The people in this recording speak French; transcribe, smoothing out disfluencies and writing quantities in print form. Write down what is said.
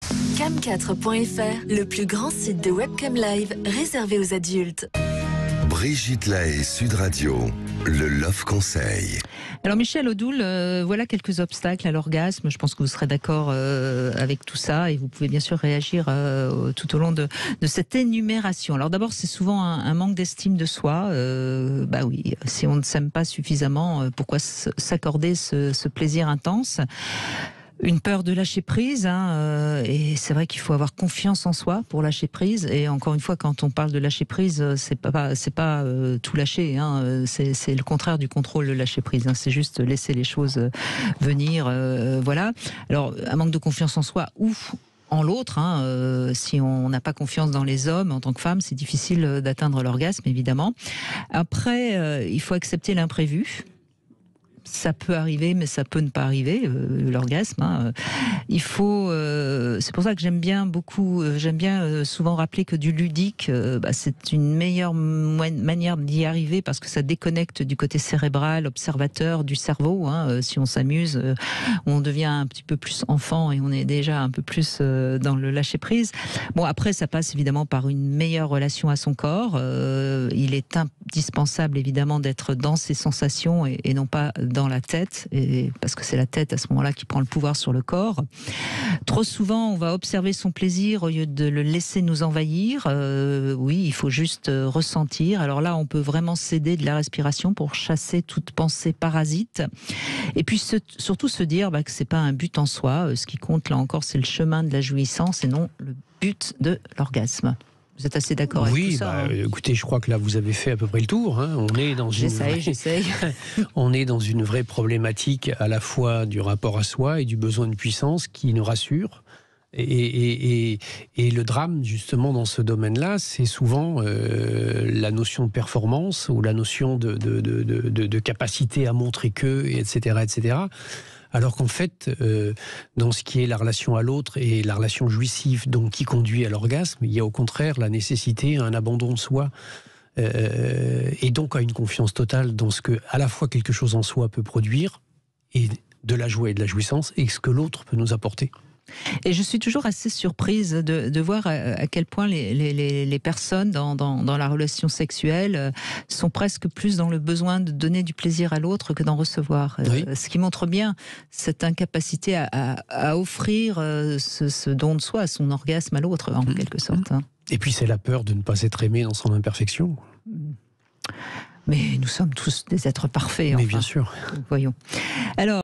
Cam4.fr, le plus grand site de webcam live réservé aux adultes. Brigitte Lahaie, Sud Radio, le Love Conseil. Alors Michel Odoul, voilà quelques obstacles à l'orgasme. Je pense que vous serez d'accord avec tout ça et vous pouvez bien sûr réagir tout au long de cette énumération. Alors d'abord, c'est souvent un manque d'estime de soi. Bah oui, si on ne s'aime pas suffisamment, pourquoi s'accorder ce plaisir intense ? Une peur de lâcher prise, et c'est vrai qu'il faut avoir confiance en soi pour lâcher prise. Et encore une fois, quand on parle de lâcher prise, c'est pas tout lâcher. C'est le contraire du contrôle, le lâcher prise. C'est juste laisser les choses venir. Voilà. Alors, un manque de confiance en soi ou en l'autre, si on n'a pas confiance dans les hommes en tant que femme, c'est difficile d'atteindre l'orgasme, évidemment. Après, il faut accepter l'imprévu. Ça peut arriver, mais ça peut ne pas arriver, l'orgasme. Il faut. C'est pour ça que j'aime bien souvent rappeler que du ludique, c'est une meilleure manière d'y arriver parce que ça déconnecte du côté cérébral, observateur du cerveau. Si on s'amuse, on devient un petit peu plus enfant et on est déjà un peu plus dans le lâcher prise. Bon, après, ça passe évidemment par une meilleure relation à son corps. Il est indispensable évidemment d'être dans ses sensations et non pas dans la tête, parce que c'est la tête à ce moment-là qui prend le pouvoir sur le corps. Trop souvent, on va observer son plaisir au lieu de le laisser nous envahir. Oui, il faut juste ressentir. Alors là, on peut vraiment s'aider de la respiration pour chasser toute pensée parasite. Et puis surtout se dire que c'est pas un but en soi. Ce qui compte là encore, c'est le chemin de la jouissance et non le but de l'orgasme. Vous êtes assez d'accord avec tout ça? Oui, écoutez, je crois que là, vous avez fait à peu près le tour. On est dans J'essaye. On est dans une vraie problématique à la fois du rapport à soi et du besoin de puissance qui nous rassure. Et le drame, justement, dans ce domaine-là, c'est souvent la notion de performance ou la notion de capacité à montrer que, etc., etc. Alors qu'en fait, dans ce qui est la relation à l'autre et la relation jouissive, donc qui conduit à l'orgasme, il y a au contraire la nécessité, un abandon de soi, et donc à une confiance totale dans ce que, à la fois quelque chose en soi peut produire, et de la joie et de la jouissance, et ce que l'autre peut nous apporter. Et je suis toujours assez surprise de voir à quel point les personnes dans la relation sexuelle sont presque plus dans le besoin de donner du plaisir à l'autre que d'en recevoir. Oui. Ce qui montre bien cette incapacité à offrir ce don de soi, son orgasme à l'autre, en quelque sorte. Et puis c'est la peur de ne pas être aimé dans son imperfection. Mais nous sommes tous des êtres parfaits. Mais enfin, bien sûr. Voyons. Alors,